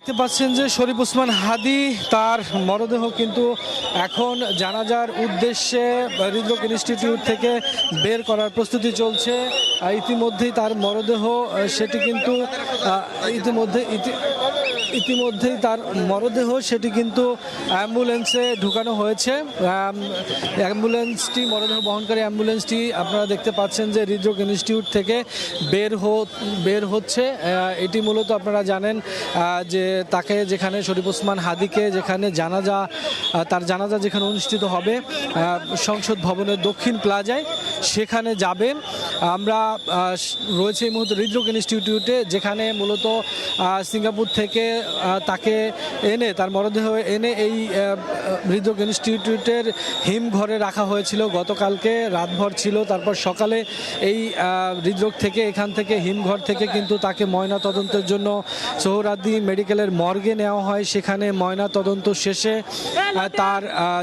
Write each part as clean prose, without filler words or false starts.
দেখতে পাচ্ছেন যে শরীফ ওসমান হাদী তার মরদেহ কিন্তু এখন জানাজার উদ্দেশ্যে হৃদরোগ ইনস্টিটিউট থেকে বের করার প্রস্তুতি চলছে। ইতিমধ্যেই তার মরদেহ সেটি কিন্তু ইতিমধ্যেই তার মরদেহ সেটি কিন্তু অ্যাম্বুলেন্সে ঢুকানো হয়েছে। মরদেহ বহনকারী অ্যাম্বুলেন্সটি আপনারা দেখতে পাচ্ছেন যে হৃদরোগ ইনস্টিটিউট থেকে বের হচ্ছে। এটি মূলত আপনারা জানেন যে তাকে যেখানে শরীফ ওসমান হাদীকে যেখানে তার জানাজা যেখানে অনুষ্ঠিত হবে সংসদ ভবনের দক্ষিণ প্লাজায়, সেখানে যাবে। আমরা রয়েছে এই মুহূর্তে হৃদরোগ ইনস্টিটিউটে, যেখানে মূলত সিঙ্গাপুর থেকে তাকে এনে তার মরদেহ এনে এই হৃদরোগ ইনস্টিটিউটের হিমঘরে রাখা হয়েছিল। গতকালকে রাতভর ছিল, তারপর সকালে এই হৃদরোগ থেকে এখান থেকে হিমঘর থেকে কিন্তু তাকে ময়না তদন্তের জন্য সোহরাওয়ার্দী মেডিকেলের মর্গে নেওয়া হয়। সেখানে ময়না তদন্ত শেষে তার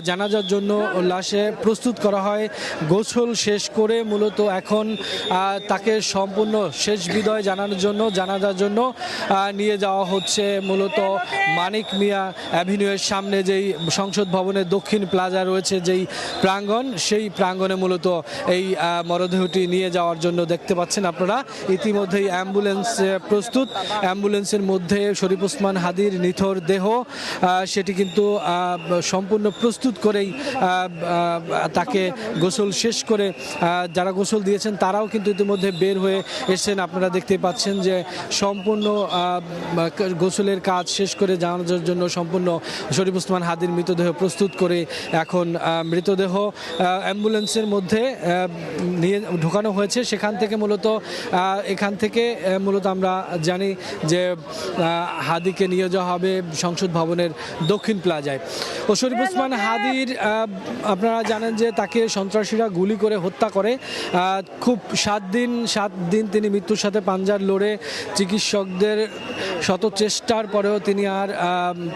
জানাজার জন্য লাশে প্রস্তুত করা হয়। গোসল শেষ করে মূলত এখন তাকে সম্পূর্ণ শেষ বিদায় জানাজার জন্য নিয়ে যাওয়া হচ্ছে মূলত মানিক মিয়া অ্যাভিনিউয়ের সামনে যেই সংসদ ভবনের দক্ষিণ প্লাজা রয়েছে, যেই প্রাঙ্গণ, সেই প্রাঙ্গণে মূলত এই মরদেহটি নিয়ে যাওয়ার জন্য দেখতে পাচ্ছেন আপনারা ইতিমধ্যেই অ্যাম্বুলেন্স প্রস্তুত। অ্যাম্বুলেন্সের মধ্যে শরীফ ওসমান হাদীর নিথর দেহ সেটি কিন্তু সম্পূর্ণ প্রস্তুত করেই তাকে গোসল শেষ করে যারা গোসল দিয়েছেন তারাও কিন্তু ইতিমধ্যে বের হয়ে এসেছেন। আপনারা দেখতে পাচ্ছেন যে সম্পূর্ণ গোসলের কাজ শেষ করে জানাজার জন্য সম্পূর্ণ শরীফ ওসমান হাদীর মৃতদেহ প্রস্তুত করে এখন মৃতদেহ অ্যাম্বুলেন্সের মধ্যে নিয়ে ঢোকানো হয়েছে। সেখান থেকে মূলত আমরা জানি যে হাদীকে নিয়ে যাওয়া হবে সংসদ ভবনের দক্ষিণ প্লাজায়। ও শরীফ ওসমান হাদীর আপনারা জানেন যে তাকে সন্ত্রাসীরা গুলি করে হত্যা করে। খুব 7 দিন তিনি মৃত্যুর সাথে পাঞ্জার লড়ে চিকিৎসকদের শত চেষ্টার পরেও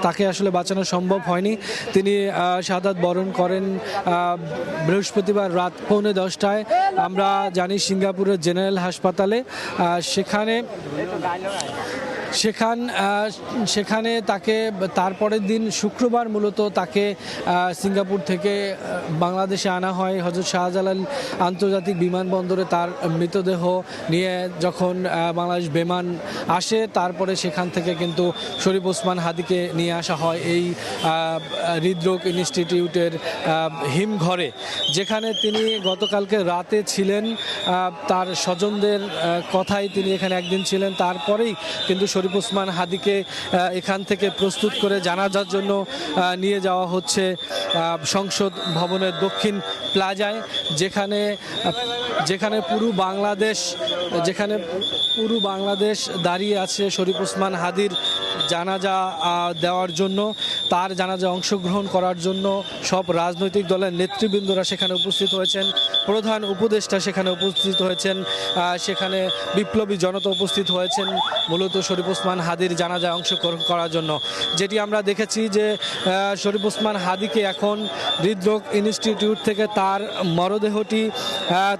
তাকে আসলে বাঁচানো সম্ভব হয়নি। তিনি শাহাদাত বরণ করেন বৃহস্পতিবার রাত 10:45টায়। আমরা জানি সিঙ্গাপুরের জেনারেল হাসপাতালে। সেখানে তাকে তারপরের দিন শুক্রবার মূলত তাকে সিঙ্গাপুর থেকে বাংলাদেশে আনা হয়। হযরত শাহজালাল আন্তর্জাতিক বিমানবন্দরে তার মৃতদেহ নিয়ে যখন বাংলাদেশ বিমান আসে, তারপরে সেখান থেকে কিন্তু শরীফ ওসমান হাদীকে নিয়ে আসা হয় এই হৃদরোগ ইনস্টিটিউটের হিমঘরে, যেখানে তিনি গতকালকে রাতে ছিলেন। তার স্বজনদের কথাই তিনি এখানে একদিন ছিলেন, তারপরেই কিন্তু শরীফ ওসমান হাদীকে এখান থেকে প্রস্তুত করে জানাজার জন্য নিয়ে যাওয়া হচ্ছে সংসদ ভবনের দক্ষিণ প্লাজায়, যেখানে পুরো বাংলাদেশ দাঁড়িয়ে আছে শরীফ ওসমান হাদীর জানাজা দেওয়ার জন্য, তার জানাজা অংশগ্রহণ করার জন্য। সব রাজনৈতিক দলের নেতৃবৃন্দরা সেখানে উপস্থিত হয়েছেন, প্রধান উপদেষ্টা সেখানে উপস্থিত হয়েছেন, সেখানে বিপ্লবী জনতা উপস্থিত হয়েছেন মূলত শরীফ ওসমান হাদীর জানাজায় অংশগ্রহণ করার জন্য। যেটি আমরা দেখেছি যে শরীফ ওসমান হাদীকে এখন হৃদরোগ ইনস্টিটিউট থেকে তার মরদেহটি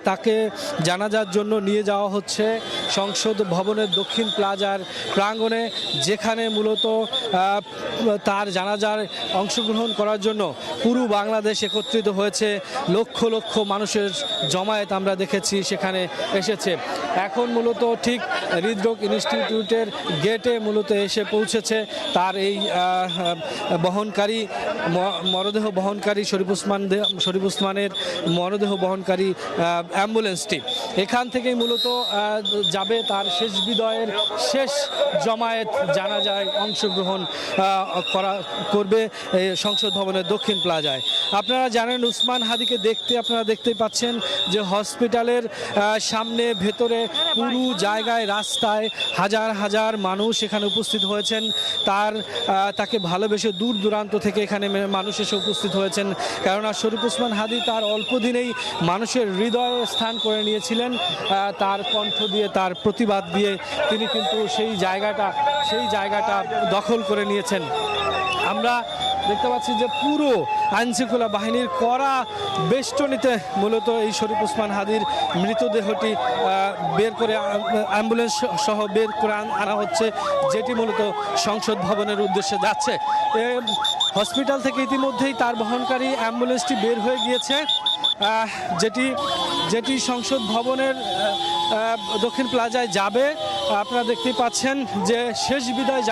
তাকে জানাজার জন্য নিয়ে যাওয়া হচ্ছে সংসদ ভবনের দক্ষিণ প্লাজার প্রাঙ্গণে, যেখানে মূলত তার জানাজার অংশগ্রহণ করার জন্য পুরো বাংলাদেশ একত্রিত হয়েছে। লক্ষ লক্ষ মানুষের জমায়েত আমরা দেখেছি সেখানে এসেছে। এখন মূলত ঠিক হৃদরোগ ইনস্টিটিউটের গেটে মূলত এসে পৌঁছেছে তার এই মরদেহ বহনকারী শরীফ ওসমানের মরদেহ বহনকারী অ্যাম্বুলেন্সটি। এখান থেকেই মূলত যাবে তার শেষ বিদায়ের শেষ জমায়েত, জানাজায় অংশগ্রহণ করবে সংসদ ভবনের দক্ষিণ প্লাজায়। আপনারা জানেন ওসমান হাদীকে আপনারা দেখতেই পাচ্ছেন যে হসপিটালের সামনে ভেতরে পুরো জায়গায় রাস্তায় হাজার হাজার মানুষ এখানে উপস্থিত হয়েছেন। তাকে ভালোবেসে দূর দূরান্ত থেকে এখানে মানুষ এসে উপস্থিত হয়েছেন, কেননা শরীফ ওসমান হাদী তার অল্প দিনেই মানুষের হৃদয়ে স্থান করে নিয়েছিলেন। তার কণ্ঠ দিয়ে, তার প্রতিবাদ দিয়ে তিনি কিন্তু সেই জায়গাটা দখল করে নিয়েছেন। আমরা দেখতে পাচ্ছি যে পুরো আইনশৃঙ্খলা বাহিনীর কড়া বেষ্টনীতে মূলত এই শরীফ ওসমান হাদির মৃতদেহটি বের করে অ্যাম্বুলেন্স সহ বের করে আনা হচ্ছে, যেটি মূলত সংসদ ভবনের উদ্দেশ্যে যাচ্ছে। হসপিটাল থেকে ইতিমধ্যেই তার বহনকারী অ্যাম্বুলেন্সটি বের হয়ে গিয়েছে, যেটি সংসদ ভবনের দক্ষিণ প্লাজায় যাবে। আপনারা দেখতেই পাচ্ছেন যে শেষ বিদায়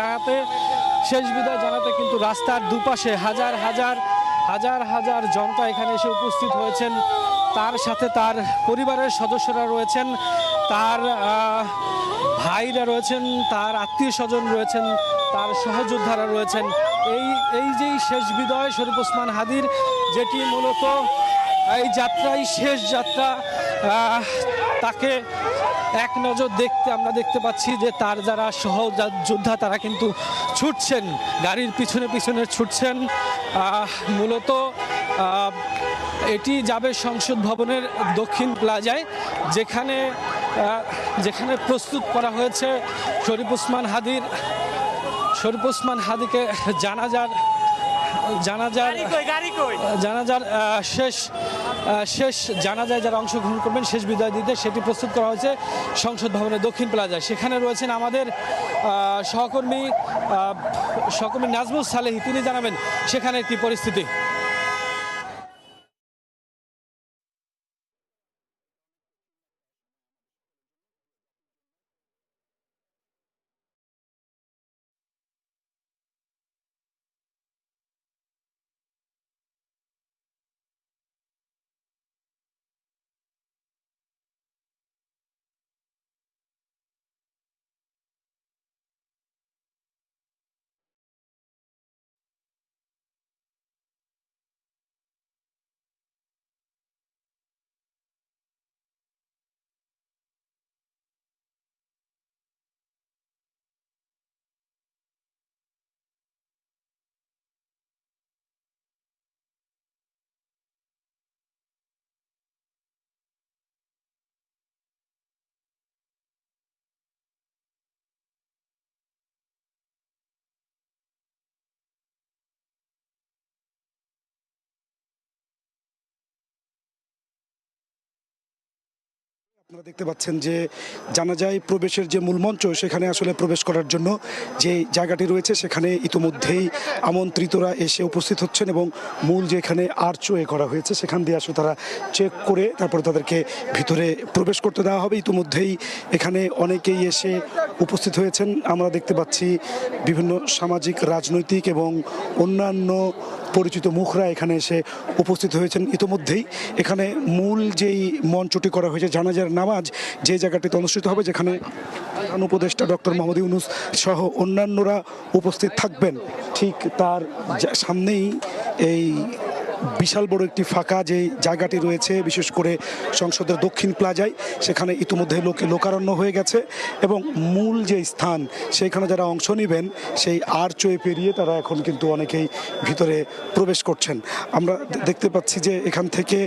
জানাতে কিন্তু রাস্তার দুপাশে হাজার হাজার জনতা এখানে এসে উপস্থিত হয়েছেন। তার সাথে তার পরিবারের সদস্যরা রয়েছেন, তার ভাইরা রয়েছেন, তার আত্মীয় স্বজন রয়েছেন, তার সহযোদ্ধারা রয়েছেন। এই যেই শেষ বিদায় শরীফ ওসমান হাদির, যেটি মূলত এই যাত্রাই শেষ যাত্রা, তাকে এক নজর আমরা দেখতে পাচ্ছি যে তার যারা সহযোদ্ধা তারা কিন্তু ছুটছেন, গাড়ির পিছনে ছুটছেন। মূলত এটি যাবে সংসদ ভবনের দক্ষিণ প্লাজায়, যেখানে প্রস্তুত করা হয়েছে শরীফ ওসমান হাদিকে জানাজার শেষ জানাজায় যারা অংশগ্রহণ করবেন শেষ বিদায় দিতে, সেটি প্রস্তুত করা হয়েছে সংসদ ভবনের দক্ষিণ প্লাজায়। সেখানে রয়েছেন আমাদের সহকর্মী নাজমুস সালেহী, তিনি জানাবেন সেখানে কি পরিস্থিতি। আপনারা দেখতে পাচ্ছেন যে জানাজায় প্রবেশের যে মূল মঞ্চ, সেখানে আসলে প্রবেশ করার জন্য যে জায়গাটি রয়েছে সেখানে ইতিমধ্যেই আমন্ত্রিতরা এসে উপস্থিত হচ্ছেন এবং মূল যেখানে আর্চওয়ে করা হয়েছে সেখান দিয়ে আসলে তারা চেক করে তারপরে তাদেরকে ভিতরে প্রবেশ করতে দেওয়া হবে। ইতিমধ্যেই এখানে অনেকেই এসে উপস্থিত হয়েছেন। আমরা দেখতে পাচ্ছি বিভিন্ন সামাজিক, রাজনৈতিক এবং অন্যান্য পরিচিত মুখরা এখানে এসে উপস্থিত হয়েছেন। ইতিমধ্যেই এখানে মূল যেই মঞ্চটি করা হয়েছে জানাজার নামাজ যে জায়গাটিতে অনুষ্ঠিত হবে, যেখানে প্রধান উপদেষ্টা ডক্টর মোহাম্মদ ইউনূস সহ অন্যান্যরা উপস্থিত থাকবেন, ঠিক তার সামনেই এই বিশাল বড় একটি ফাঁকা যে জায়গাটি রয়েছে, বিশেষ করে সংসদের দক্ষিণ প্লাজায়, সেখানে ইতিমধ্যে লোকারণ্য হয়ে গেছে এবং মূল যে স্থান সেইখানে যারা অংশ নেবেন সেই আর্চওয়ে পেরিয়ে তারা এখন কিন্তু অনেকেই ভিতরে প্রবেশ করছেন। আমরা দেখতে পাচ্ছি যে এখান থেকে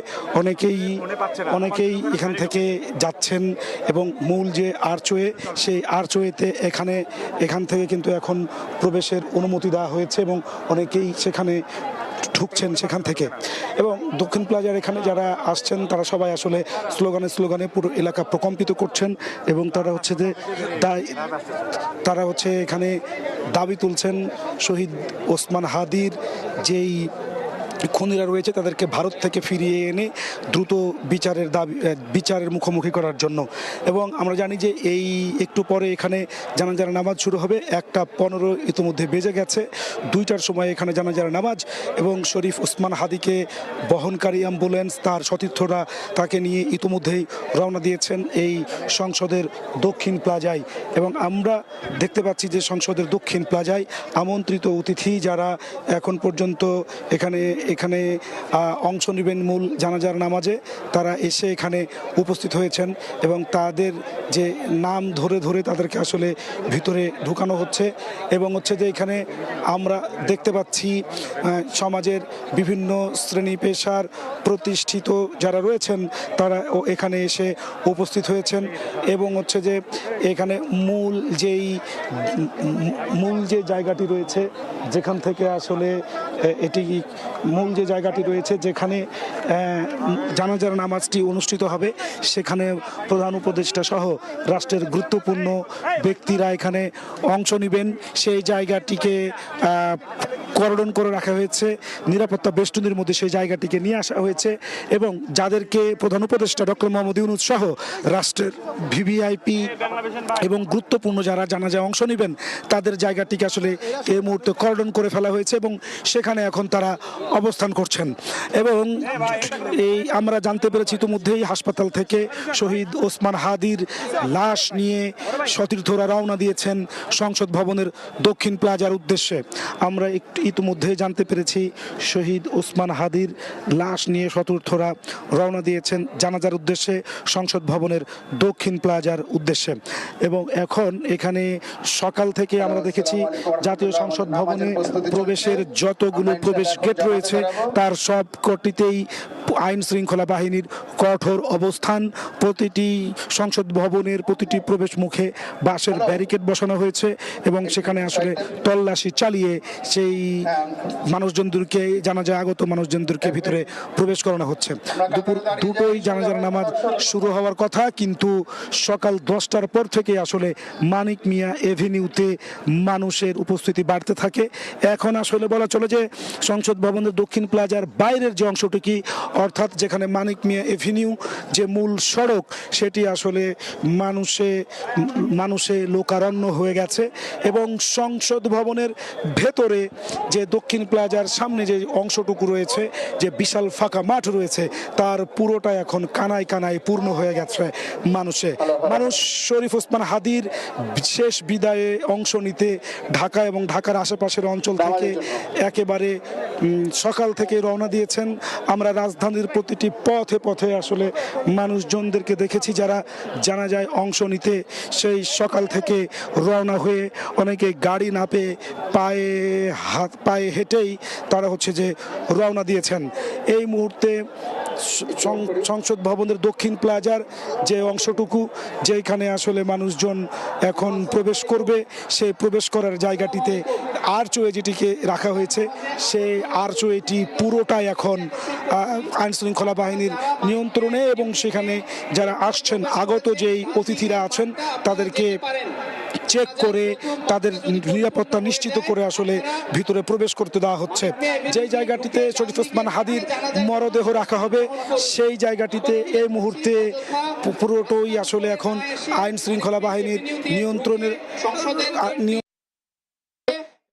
অনেকেই এখান থেকে যাচ্ছেন এবং মূল যে আর্চওয়ে সেই আর্চওয়েতে এখান থেকে কিন্তু এখন প্রবেশের অনুমতি দেওয়া হয়েছে এবং অনেকেই সেখানে ঢুকছেন সেখান থেকে। এবং দক্ষিণ প্লাজার এখানে যারা আসছেন তারা সবাই আসলে স্লোগানে পুরো এলাকা প্রকম্পিত করছেন এবং তারা হচ্ছে এখানে দাবি তুলছেন শহীদ ওসমান হাদির যেই খুনিরা রয়েছে তাদেরকে ভারত থেকে ফিরিয়ে এনে দ্রুত বিচারের মুখোমুখি করার জন্য। এবং আমরা জানি যে এই একটু পরে এখানে জানাজার নামাজ শুরু হবে। 1:15 ইতিমধ্যে বেজে গেছে, 2টার সময় এখানে জানাজার নামাজ এবং শরীফ ওসমান হাদিকে বহনকারী অ্যাম্বুলেন্স তার সতীর্থরা তাকে নিয়ে ইতিমধ্যেই রওনা দিয়েছেন এই সংসদের দক্ষিণ প্লাজায়। এবং আমরা দেখতে পাচ্ছি যে সংসদের দক্ষিণ প্লাজায় আমন্ত্রিত অতিথি যারা এখন পর্যন্ত এখানে এখানে অংশ নেবেন মূল জানাজার নামাজে, তারা এসে এখানে উপস্থিত হয়েছেন এবং তাদের যে নাম ধরে ধরে তাদেরকে আসলে ভিতরে ঢুকানো হচ্ছে। এবং হচ্ছে যে এখানে আমরা দেখতে পাচ্ছি সমাজের বিভিন্ন শ্রেণী পেশার প্রতিষ্ঠিত যারা রয়েছেন তারা এখানে এসে উপস্থিত হয়েছেন। এবং হচ্ছে যে এখানে মূল যে জায়গাটি রয়েছে যেখান থেকে আসলে এটি মূল যে জায়গাটি রয়েছে যেখানে জানাজার নামাজটি অনুষ্ঠিত হবে, সেখানে প্রধান উপদেষ্টা সহ রাষ্ট্রের গুরুত্বপূর্ণ ব্যক্তিরা এখানে অংশ নেবেন। সেই জায়গাটিকে কর্ডন করে রাখা হয়েছে, নিরাপত্তা বেষ্টনীর মধ্যে সেই জায়গাটিকে নিয়ে আসা হয়েছে এবং যাদেরকে প্রধান উপদেষ্টা ডক্টর মোহাম্মদ ইউনূস সহ রাষ্ট্রের ভিভিআইপি এবং গুরুত্বপূর্ণ যারা জানাজায় অংশ নেবেন তাদের জায়গাটিকে আসলে এই মুহূর্তে কর্ডন করে ফেলা হয়েছে এবং সেখানে এখন তারা অবস্থান করছেন। এবং এই আমরা জানতে পেরেছি ইতিমধ্যেই হাসপাতাল থেকে শহীদ ওসমান হাদির লাশ নিয়ে সতীর্থরা রওনা দিয়েছেন সংসদ ভবনের দক্ষিণ প্লাজার উদ্দেশ্যে। আমরা ইতিমধ্যে জানতে পেরেছি শহীদ ওসমান হাদির লাশ নিয়ে সতীর্থরা রওনা দিয়েছেন জানাজার উদ্দেশ্যে সংসদ ভবনের দক্ষিণ প্লাজার উদ্দেশ্যে। এবং এখন এখানে সকাল থেকে আমরা দেখেছি জাতীয় সংসদ ভবনে প্রবেশের যতগুলো প্রবেশ গেট রয়েছে তার সব কটিতেই আইন শৃঙ্খলা বাহিনীর কঠোর অবস্থান। প্রতিটি সংসদ ভবনের প্রতিটি প্রবেশ মুখে বাঁশের ব্যারিকেড বসানো হয়েছে এবং সেখানে আসলে তল্লাশি চালিয়ে সেই মানুষজনদেরকে জানাজায় আগত মানুষজনদেরকে ভিতরে প্রবেশ করানো হচ্ছে। দুপুর 2টোই জানাজার নামাজ শুরু হওয়ার কথা, কিন্তু সকাল 10টার পর থেকে আসলে মানিক মিয়া এভিনিউতে মানুষের উপস্থিতি বাড়তে থাকে। এখন আসলে বলা চলে যে সংসদ ভবনের দক্ষিণ প্লাজার বাইরের যে অংশটুকু অর্থাৎ যেখানে মানিক মিয়া এভিনিউ যে মূল সড়ক সেটি আসলে মানুষে লোকারণ্য হয়ে গেছে এবং সংসদ ভবনের ভেতরে যে দক্ষিণ প্লাজার সামনে যে অংশটুকু রয়েছে, যে বিশাল ফাঁকা মাঠ রয়েছে, তার পুরোটা এখন কানায় কানায় পূর্ণ হয়ে গেছে মানুষ শরীফ ওসমান হাদির শেষ বিদায়ে অংশ নিতে ঢাকা এবং ঢাকার আশেপাশের অঞ্চল থেকে একেবারে সকাল থেকে রওনা দিয়েছেন। আমরা রাজধানীর প্রতিটি পথে পথে আসলে মানুষজনদেরকে দেখেছি যারা জানাজায় অংশ নিতে সেই সকাল থেকে রওনা হয়ে অনেকে গাড়ি না পেয়ে পায়ে হেঁটেই তারা হচ্ছে যে রওনা দিয়েছেন। এই মুহূর্তে সংসদ ভবনের দক্ষিণ প্লাজার যে অংশটুকু যেখানে আসলে মানুষজন এখন প্রবেশ করবে, সেই প্রবেশ করার জায়গাটিতে আর্চওয়ে যেটিকে রাখা হয়েছে, সেই আর্চওয়েটি পুরোটাই এখন আইন শৃঙ্খলা বাহিনীর নিয়ন্ত্রণে এবং সেখানে যারা আসছেন আগত যেই অতিথিরা আছেন তাদেরকে চেক করে তাদের নিরাপত্তা নিশ্চিত করে আসলে ভিতরে প্রবেশ করতে দেওয়া হচ্ছে। যেই জায়গাটিতে শরীফ ওসমান হাদির মরদেহ রাখা হবে সেই জায়গাটিতে এই মুহূর্তে পুরোটাই আসলে এখন আইন শৃঙ্খলা বাহিনীর নিয়ন্ত্রণের